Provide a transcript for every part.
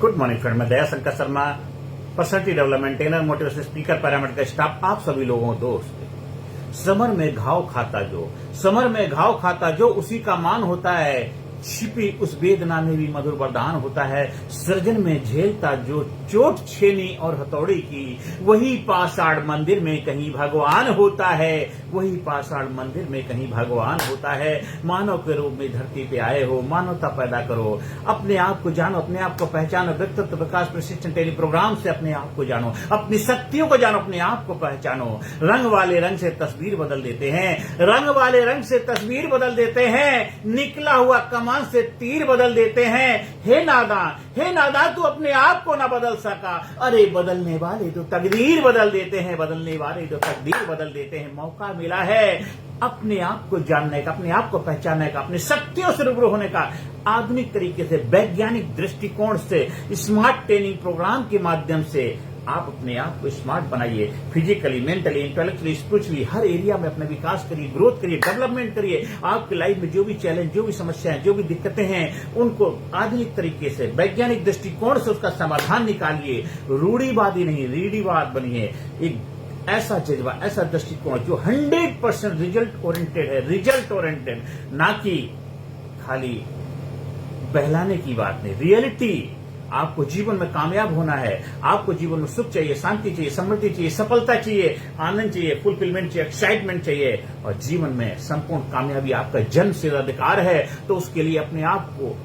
Good morning friend, मैं Daya Shankar Sharma, personality development trainer, motivation speaker, paramedical का staff, आप सभी लोगों दोस्त। समर में घाव खाता जो, समर में घाव खाता जो, उसी का मान होता है छिपी उस वेदना में भी मधुर वरदान होता है। सृजन में झेलता जो चोट छेनी और हथौड़ी की, वही पाषाण मंदिर में कहीं भगवान होता है, वही पाषाण मंदिर में कहीं भगवान होता है। मानव के रूप में धरती पे आए हो, मानवता पैदा करो, अपने आप को जानो, अपने आप को पहचानो। व्यक्तित्व विकास प्रशिक्षण टेली प्रोग्राम से अपने आप को जानो, अपनी शक्तियों को जानो, अपने आप को पहचानो। रंग वाले रंग से तस्वीर बदल देते हैं, रंग वाले रंग से तस्वीर बदल देते हैं, निकला हुआ कमान से तीर बदल देते हैं। हे नादान तू अपने आप को ना बदल सका, अरे बदलने वाले तो तकदीर बदल देते हैं, बदलने वाले तो तकदीर बदल देते हैं। मौका मिला है अपने आप को जानने का, अपने आप को पहचानने का, अपनी शक्तियों से रूबरू होने का। आधुनिक तरीके से, वैज्ञानिक दृष्टिकोण से, स्मार्ट ट्रेनिंग प्रोग्राम के माध्यम से आप अपने आप को स्मार्ट बनाइए। फिजिकली, मेंटली, इंटेलेक्चुअली, स्पिरिचुअली, हर एरिया में अपना विकास करिए, ग्रोथ करिए, डेवलपमेंट करिए। आपकी लाइफ में जो भी चैलेंज, जो भी समस्याएं, जो भी दिक्कतें हैं, उनको आधुनिक तरीके से, वैज्ञानिक दृष्टिकोण से उसका समाधान निकालिए। रूढ़िवादी नहीं, रीढ़ीवाद बनिए। एक ऐसा जज्बा, ऐसा दृष्टिकोण जो 100% रिजल्ट ओरिएंटेड है, रिजल्ट ओरिएंटेड, ना कि खाली बहलाने की बात नहीं। रियलिटी, आपको जीवन में कामयाब होना है, आपको जीवन में सुख चाहिए, शांति चाहिए, समृद्धि चाहिए, सफलता चाहिए, आनंद चाहिए, फुलफिलमेंट चाहिए, एक्साइटमेंट चाहिए, और जीवन में संपूर्ण कामयाबी आपका जन्म सिद्ध अधिकार है। तो उसके लिए अपने आप को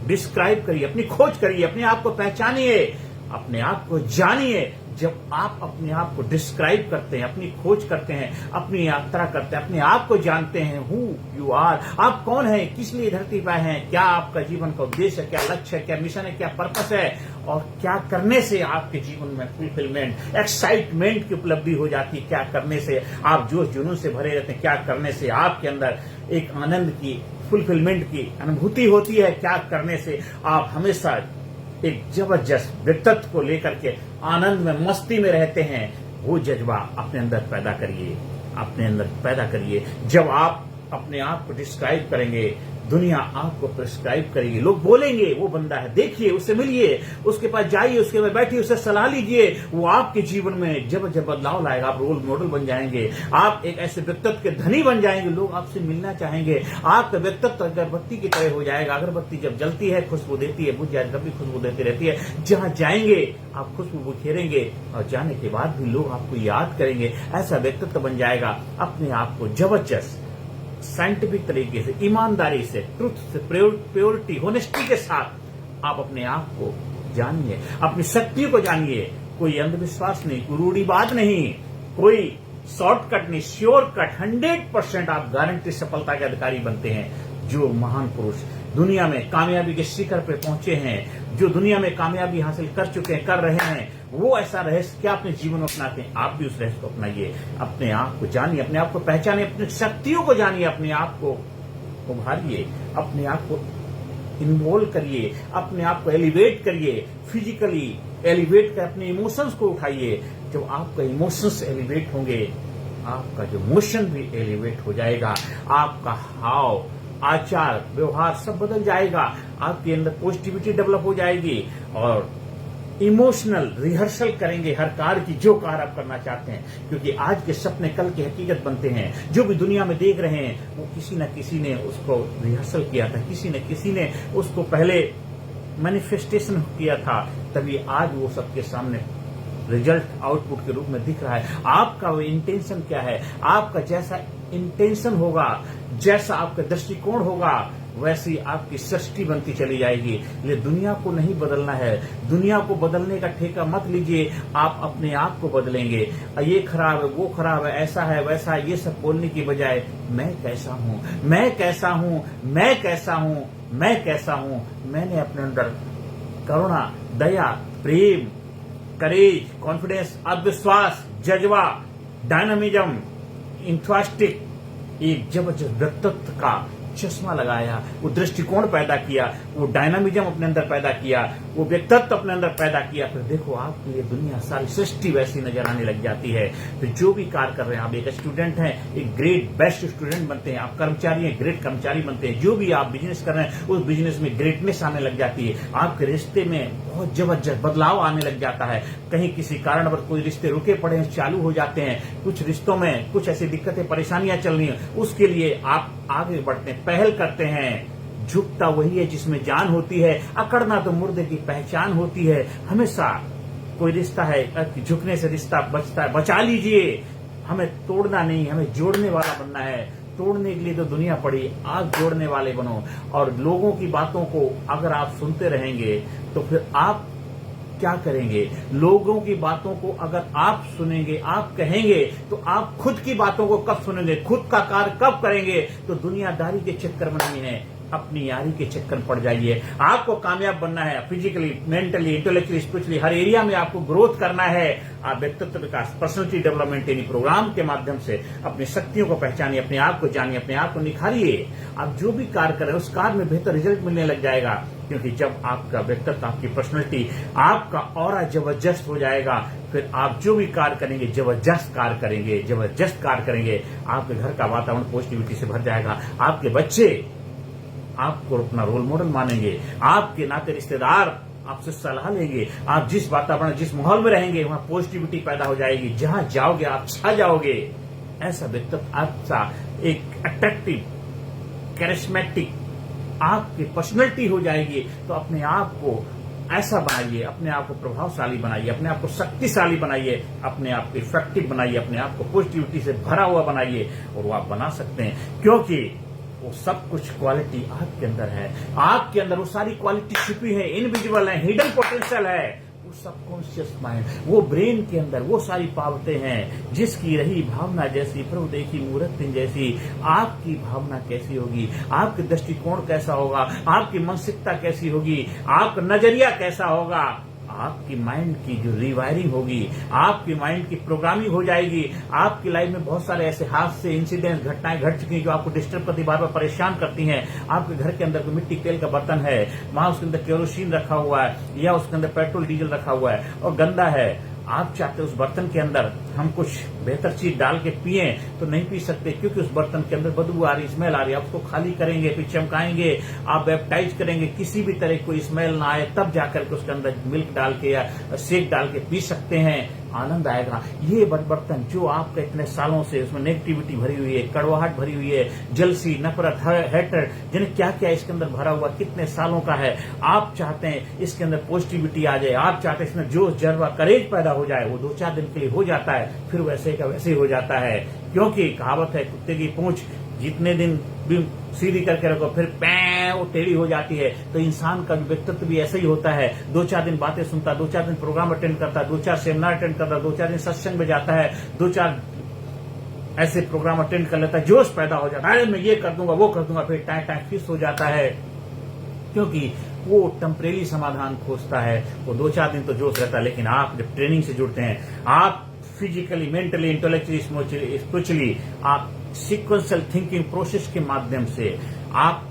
डिस्क्राइब करिए, अपनी खोज करिए, अपने आप को पहचानिए, अपने आप को जानिए। जब आप अपने आप को डिस्क्राइब करते हैं, अपनी खोज करते हैं, अपनी यात्रा करते हैं, अपने आप को जानते हैं, हु यू आर, आप कौन हैं, किस लिए धरती पर हैं, क्या आपका जीवन का उद्देश्य है, क्या लक्ष्य है, क्या मिशन है, क्या पर्पस है, और क्या करने से आपके जीवन में फुलफिलमेंट, एक्साइटमेंट की उपलब्धि हो जाती है, क्या करने से आप जोश जुनून से भरे रहते हैं, क्या करने से आपके अंदर एक आनंद की, फुलफिलमेंट की अनुभूति होती है, क्या करने से आप हमेशा एक जबरदस्त व्यक्तित्व को लेकर के आनंद में, मस्ती में रहते हैं। वो जज्बा अपने अंदर पैदा करिए, अपने अंदर पैदा करिए। जब आप अपने आप को डिस्क्राइब करेंगे, दुनिया आपको प्रिस्क्राइब करेगी। लोग बोलेंगे वो बंदा है, देखिए उससे मिलिए, उसके पास जाइए, उसके पास बैठिए, उससे सलाह लीजिए। वो आपके जीवन में जब बदलाव लाएगा। आप रोल मॉडल बन जाएंगे, आप एक ऐसे व्यक्तित्व के धनी बन जाएंगे, लोग आपसे मिलना चाहेंगे। आपका व्यक्तित्व अगरबत्ती की तरह हो जाएगा। अगरबत्ती जब जलती है, खुशबू देती है, बुझ जाए तब भी खुशबू देती रहती है। जहां जाएंगे आप खुशबू बिखेरेंगे, और जाने के बाद भी लोग आपको याद करेंगे। ऐसा व्यक्तित्व बन जाएगा। अपने आप को जबरदस्त साइंटिफिक तरीके से, ईमानदारी से, ट्रुथ से, प्योरिटी, होनेस्टी के साथ आप अपने आप को जानिए, अपनी शक्तियों को जानिए। कोई अंधविश्वास नहीं, कोई रूढ़िवाद नहीं, कोई शॉर्टकट नहीं, श्योर कट। 100% आप गारंटी सफलता के अधिकारी बनते हैं। जो महान पुरुष दुनिया में कामयाबी के शिखर पे पहुंचे हैं, जो दुनिया में कामयाबी हासिल कर चुके हैं, कर रहे हैं, वो ऐसा रहस्य क्या अपने जीवन में अपनाते हैं। आप भी उस रहस्य को अपनाइए। अपने आप को जानिए, अपने आप को पहचानिए, अपनी शक्तियों को जानिए, अपने आप को उभारिए, अपने आप को इन्वॉल्व करिए, अपने आप को एलिवेट करिए। फिजिकली एलिवेट कर अपने इमोशंस को उठाइए। जब आपका इमोशंस एलिवेट होंगे, आपका जो मोशन भी एलिवेट हो जाएगा। आपका हाव, आचार, व्यवहार सब बदल जाएगा। आपके अंदर पॉजिटिविटी डेवलप हो जाएगी, और इमोशनल रिहर्सल करेंगे हर कार्य की, जो कार्य आप करना चाहते हैं। क्योंकि आज के सपने कल की हकीकत बनते हैं। जो भी दुनिया में देख रहे हैं, वो किसी न किसी ने उसको रिहर्सल किया था, किसी न किसी ने उसको पहले मैनिफेस्टेशन किया था, तभी आज वो सबके सामने रिजल्ट आउटपुट के रूप में दिख रहा है। आपका वो इंटेंशन क्या है? आपका जैसा इंटेंशन होगा, जैसा आपका दृष्टिकोण होगा, वैसी आपकी सृष्टि बनती चली जाएगी। ये दुनिया को नहीं बदलना है, दुनिया को बदलने का ठेका मत लीजिए। आप अपने आप को बदलेंगे। ये खराब है, वो खराब है, ऐसा है, वैसा है, ये सब बोलने की बजाय मैं कैसा हूं, मैं कैसा हूं, मैं कैसा हूं, मैं कैसा हूं। मैंने अपने अंदर करुणा, दया, प्रेम, करेज, कॉन्फिडेंस, आत्मविश्वास, जज्बा, डायनामिज्म, इंथुआस्टिक, एक जबरदस्त व्यक्तित्व का चश्मा लगाया, वो दृष्टिकोण पैदा किया। वो डायनामिज्म अपने अंदर पैदा किया, वो व्यक्तित्व अपने अंदर पैदा किया, फिर देखो आपके लिए दुनिया सारी सृष्टि वैसी नजर आने लग जाती है। फिर जो भी कार्य कर रहे हैं, आप एक स्टूडेंट हैं, एक ग्रेट बेस्ट स्टूडेंट बनते हैं, आप कर्मचारी हैं, ग्रेट कर्मचारी बनते हैं, जो भी आप बिजनेस कर रहे हैं उस बिजनेस में ग्रेटनेस आने लग जाती है, आपके रिश्ते में बहुत जबरदस्त बदलाव आने लग जाता है। कहीं किसी कारण पर कोई रिश्ते रुके पड़े हैं, चालू हो जाते हैं, कुछ रिश्तों में कुछ ऐसी दिक्कतें परेशानियां चल रही हैं, उसके लिए आप आगे बढ़ते हैं, पहल करते हैं। झुकता वही है जिसमें जान होती है, अकड़ना तो मुर्दे की पहचान होती है। हमेशा कोई रिश्ता है, झुकने से रिश्ता बचता है, बचा लीजिए। हमें तोड़ना नहीं, हमें जोड़ने वाला बनना है। तोड़ने के लिए तो दुनिया पड़ी, आप जोड़ने वाले बनो। और लोगों की बातों को अगर आप सुनते रहेंगे तो फिर आप क्या करेंगे? लोगों की बातों को अगर आप सुनेंगे, आप कहेंगे, तो आप खुद की बातों को कब सुनेंगे? खुद का कार्य कब करेंगे? तो दुनियादारी के चक्कर में नहीं है, अपनी यारी के चक्कर में पड़ जाइए। आपको कामयाब बनना है, फिजिकली, मेंटली, इंटेलेक्चुअली, स्पिरिचुअली, हर एरिया में आपको ग्रोथ करना है। आप व्यक्तित्व विकास, पर्सनैलिटी डेवलपमेंट यानी प्रोग्राम के माध्यम से अपनी शक्तियों को पहचानिए, अपने आप को जानिए, अपने आप को निखारिए। आप जो भी कार्य करें उस कार्य में बेहतर रिजल्ट मिलने लग जाएगा, क्योंकि जब आपका व्यक्तित्व, आपकी पर्सनैलिटी, आपका ऑरा जबरदस्त हो जाएगा, फिर आप जो भी कार्य करेंगे जबरदस्त कार्य करेंगे, जबरदस्त कार्य करेंगे। आपके घर का वातावरण पॉजिटिविटी से भर जाएगा, आपके बच्चे आपको अपना रोल मॉडल मानेंगे, आपके नाते रिश्तेदार आपसे सलाह लेंगे। आप जिस वातावरण, जिस माहौल में रहेंगे वहां पॉजिटिविटी पैदा हो जाएगी, जहां जाओगे आप छा जाओगे। ऐसा व्यक्तित्व आपका एक अट्रैक्टिव, कैरिस्मेटिक आपकी पर्सनैलिटी हो जाएगी। तो अपने आप को ऐसा बनाइए, अपने आप को प्रभावशाली बनाइए, अपने आप को शक्तिशाली बनाइए, अपने आप को इफेक्टिव बनाइए, अपने आप को पॉजिटिविटी से भरा हुआ बनाइए। और वो आप बना सकते हैं, क्योंकि वो सब कुछ क्वालिटी आपके अंदर है। आपके अंदर वो सारी क्वालिटी छिपी है, इनविजिबल है, हिडन पोटेंशियल है। वो सबकॉन्शियस माइंड, वो ब्रेन के अंदर वो सारी पावतें हैं। जिसकी रही भावना जैसी, प्रभु देखी मूर्त जैसी। आपकी भावना कैसी होगी, आपके दृष्टिकोण कैसा होगा, आपकी मानसिकता कैसी होगी, आपका नजरिया कैसा होगा, आपकी माइंड की जो रिवायरिंग होगी, आपकी माइंड की प्रोग्रामिंग हो जाएगी। आपकी लाइफ में बहुत सारे ऐसे हादसे, इंसिडेंट्स, घटनाएं घट चुकी हैं जो आपको डिस्टर्ब करती, बार बार परेशान करती हैं। आपके घर के अंदर कोई मिट्टी तेल का बर्तन है, वहां उसके अंदर केरोसिन रखा हुआ है या उसके अंदर पेट्रोल डीजल रखा हुआ है और गंदा है। आप चाहते उस बर्तन के अंदर हम कुछ बेहतर चीज डाल के पिए, तो नहीं पी सकते, क्योंकि उस बर्तन के अंदर बदबू आ रही, स्मेल आ रही है। आप उसको खाली करेंगे, फिर चमकाएंगे, आप बैप्टाइज करेंगे, किसी भी तरह कोई स्मेल ना आए, तब जाकर के उसके अंदर मिल्क डाल के या शेक डाल के पी सकते हैं, आनंद आएगा। ये बर्तन जो आपके इतने सालों से उसमें नेगेटिविटी भरी हुई है, कड़वाहट भरी हुई है, जलसी, नफरत, हेटर, जिन्हें क्या क्या इसके अंदर भरा हुआ, कितने सालों का है। आप चाहते हैं इसके अंदर पॉजिटिविटी आ जाए, आप चाहते हैं इसमें जोश, जज्बा, करेज पैदा हो जाए। वो 2-4 दिन के लिए हो जाता है, फिर वैसे का वैसे ही हो जाता है। क्योंकि कहावत है, कुत्ते की पूंछ जितने दिन भी सीधी करके रखो फिर पैं वो टेढ़ी हो जाती है। तो इंसान का व्यक्तित्व भी ऐसा ही होता है। 2-4 दिन बातें सुनता, 2-4 दिन प्रोग्राम अटेंड करता, 2-4 सेमिनार अटेंड करता, 2-4 दिन सत्संग में जाता है, 2-4 ऐसे प्रोग्राम अटेंड कर लेता है, जोश पैदा हो जाता है, मैं ये कर दूंगा, वो कर दूंगा, फिर टाइम फिक्स हो जाता है। क्योंकि वो टेम्परेरी समाधान खोजता है। वो 2-4 दिन तो जोश रहता है, लेकिन आप जब ट्रेनिंग से जुड़ते हैं, आप फिजिकली, मेंटली, इंटेलेक्चुअली, स्पिरिचुअली, आप सीक्वेंशियल थिंकिंग प्रोसेस के माध्यम से, आप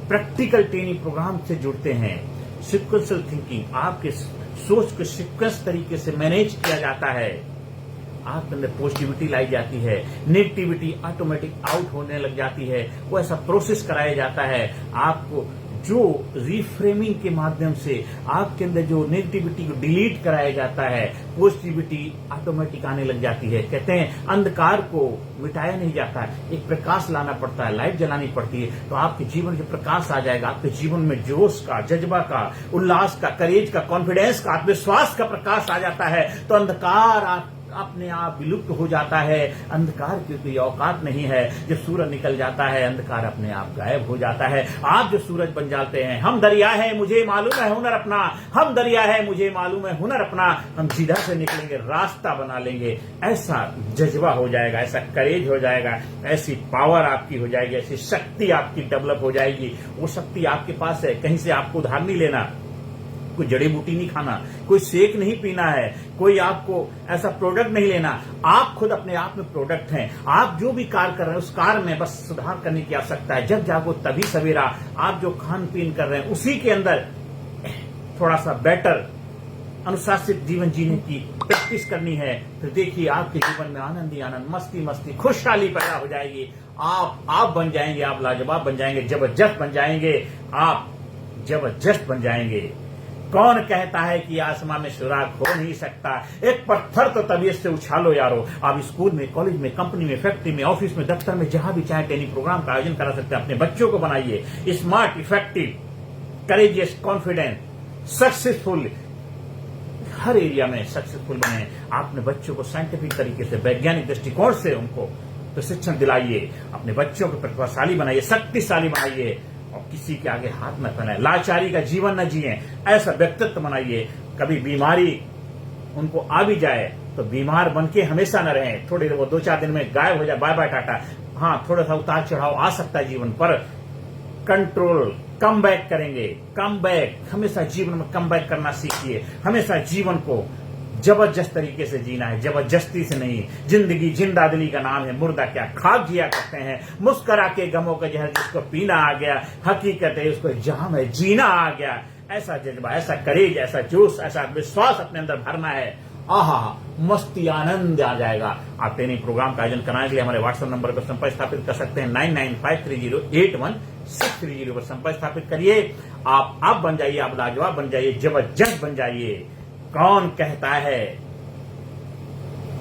प्रैक्टिकल ट्रेनिंग प्रोग्राम से जुड़ते हैं। सीक्वेंशियल थिंकिंग, आपके सोच को सीक्वेंस तरीके से मैनेज किया जाता है। आपके अंदर पॉजिटिविटी लाई जाती है, नेगेटिविटी ऑटोमेटिक आउट होने लग जाती है। वो ऐसा प्रोसेस कराया जाता है आपको, जो रिफ्रेमिंग के माध्यम से आपके अंदर जो नेगेटिविटी को डिलीट कराया जाता है, पॉजिटिविटी ऑटोमेटिक आने लग जाती है। कहते हैं अंधकार को मिटाया नहीं जाता है, एक प्रकाश लाना पड़ता है, लाइट जलानी पड़ती है। तो आपके जीवन में प्रकाश आ जाएगा, आपके जीवन में जोश का, जज्बा का, उल्लास का, करेज का, कॉन्फिडेंस का, आत्मविश्वास का प्रकाश आ जाता है। तो अंधकार अपने आप विलुप्त हो जाता है। अंधकार की कोई औकात नहीं है। जब सूरज निकल जाता है, अंधकार अपने आप गायब हो जाता है। आप जो सूरज बन जाते हैं, हम दरिया है मुझे मालूम है हुनर अपना, हम दरिया है मुझे मालूम है हुनर अपना, हम सीधा से निकलेंगे, रास्ता बना लेंगे। ऐसा जज्बा हो जाएगा, ऐसा करेज हो जाएगा, ऐसी पावर आपकी हो जाएगी, ऐसी शक्ति आपकी डेवलप हो जाएगी। वो शक्ति आपके पास है, कहीं से आपको उधार नहीं लेना। कोई जड़ी बूटी नहीं खाना, कोई सेक नहीं पीना है, कोई आपको ऐसा प्रोडक्ट नहीं लेना। आप खुद अपने आप में प्रोडक्ट हैं। आप जो भी कार्य कर रहे हैं उस कार्य में बस सुधार करने की आवश्यकता है। जब जागो तभी सवेरा। आप जो खान पीन कर रहे हैं उसी के अंदर थोड़ा सा बेटर अनुशासित जीवन जीने की प्रैक्टिस करनी है। फिर देखिए आपके जीवन में आनंद ही आनंद, मस्ती मस्ती, खुशहाली पैदा हो जाएगी। आप बन जाएंगे, आप लाजवाब बन जाएंगे, जबरदस्त बन जाएंगे, आप जबरदस्त बन जाएंगे। कौन कहता है कि आसमान में सुराग हो नहीं सकता? एक पत्थर तो तबीयत से उछालो यारो। आप स्कूल में, कॉलेज में, कंपनी में, फैक्ट्री में, ऑफिस में, दफ्तर में, जहां भी चाहे ट्रेनिंग प्रोग्राम का आयोजन करा सकते हैं। अपने बच्चों को बनाइए smart, effective, courageous, confident, successful. हर एरिया में सक्सेसफुल बने। आप अपने बच्चों को साइंटिफिक तरीके से, वैज्ञानिक दृष्टिकोण से उनको प्रशिक्षण दिलाइए। अपने बच्चों को प्रतिभाशाली बनाइए, शक्तिशाली बनाइए और किसी के आगे हाथ न फैलाएं। लाचारी का जीवन न जिए, ऐसा व्यक्तित्व बनाइए। कभी बीमारी उनको आ भी जाए तो बीमार बन के हमेशा न रहें। थोड़ी देर, वो 2-4 दिन में गायब हो जाए, बाय बाय टाटा। हाँ, थोड़ा सा उतार चढ़ाव आ सकता है जीवन पर, कंट्रोल, कम बैक करेंगे। कम बैक, हमेशा जीवन में कम बैक करना सीखिए। हमेशा जीवन को जबरदस्त तरीके से जीना है, जबरदस्ती से नहीं। जिंदगी जिंदादिली का नाम है, मुर्दा क्या खाक जिया करते हैं। मुस्करा के गमों का जहर जिसको पीना आ गया, हकीकत है उसको जहां में जीना आ गया। ऐसा जज्बा, ऐसा करेज, ऐसा जोश, ऐसा विश्वास अपने अंदर भरना है। आहा, मस्ती, आनंद आ जाएगा। आप ट्रेनिंग प्रोग्राम का आयोजन कराने के लिए हमारे व्हाट्सएप नंबर पर संपर्क स्थापित कर सकते हैं। 9953081630 पर संपर्क स्थापित करिए। आप बन जाइए, आप लाजवाब बन जाइए, जबरदस्त बन जाइए। कौन कहता है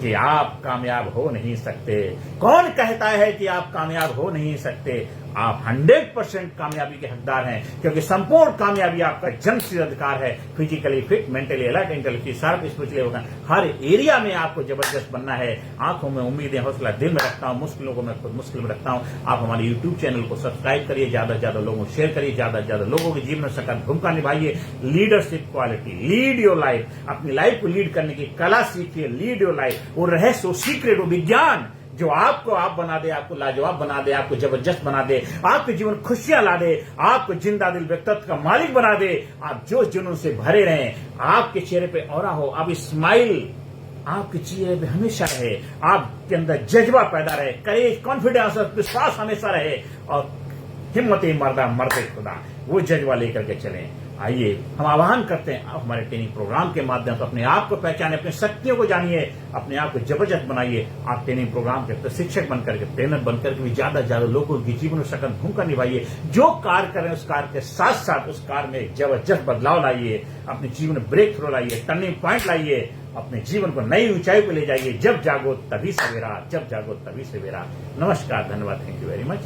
कि आप कामयाब हो नहीं सकते? कौन कहता है कि आप कामयाब हो नहीं सकते? आप 100% कामयाबी के हकदार हैं, क्योंकि संपूर्ण कामयाबी आपका जन्मसिद्ध अधिकार है। Physically fit, mentally alert, intellectually sharp, spiritually होगा। हर एरिया में आपको जबरदस्त बनना है। आंखों में उम्मीदें, हौसला दिल में रखता हूं, मुश्किलों को मैं खुद मुश्किल में रखता हूं। आप हमारे यूट्यूब चैनल को सब्सक्राइब करिए, ज्यादा से ज्यादा लोगों को शेयर करिए, ज्यादा से ज्यादा लोगों के जीवन में सकारात्मक भूमिका निभाइए। Leadership quality, lead your life. अपनी लाइफ को लीड करने की कला सीखिए, लीड योर लाइफ। वो रहस्य, वो सीक्रेट, वो विज्ञान जो आपको आप बना दे, आपको लाजवाब बना दे, आपको जबरदस्त बना दे, आपके जीवन खुशियां ला दे, आपको जिंदा दिल व्यक्तित्व का मालिक बना दे। आप जोश जुनून से भरे रहें, आपके चेहरे पे ऑरा हो, आप स्माइल आपके चेहरे पे हमेशा रहे, आपके अंदर जज्बा पैदा रहे, करेज, कॉन्फिडेंस और विश्वास हमेशा रहे, और हिम्मत मर्दा मर्द खुदा, वो जज्बा लेकर के चलें। आइए हम आह्वान करते हैं, आप हमारे ट्रेनिंग प्रोग्राम के माध्यम से अपने आप को पहचाने, अपनी शक्तियों को जानिए, अपने आप को जबरदस्त बनाइए। आप ट्रेनिंग प्रोग्राम के प्रशिक्षक बनकर के, ट्रेनर बनकर के भी ज्यादा से ज्यादा लोगों के जीवन में सकारात्मक भूमिका निभाइए। जो कार्य करें उस कार्य के साथ साथ उस कार्य में एक जबरदस्त बदलाव लाइए, अपने जीवन में ब्रेक थ्रू लाइए, टर्निंग पॉइंट लाइए, अपने जीवन को नई ऊंचाई पर ले जाइए। जब जागो तभी सवेरा, जब जागो तभी सवेरा। नमस्कार, धन्यवाद, थैंक यू वेरी मच।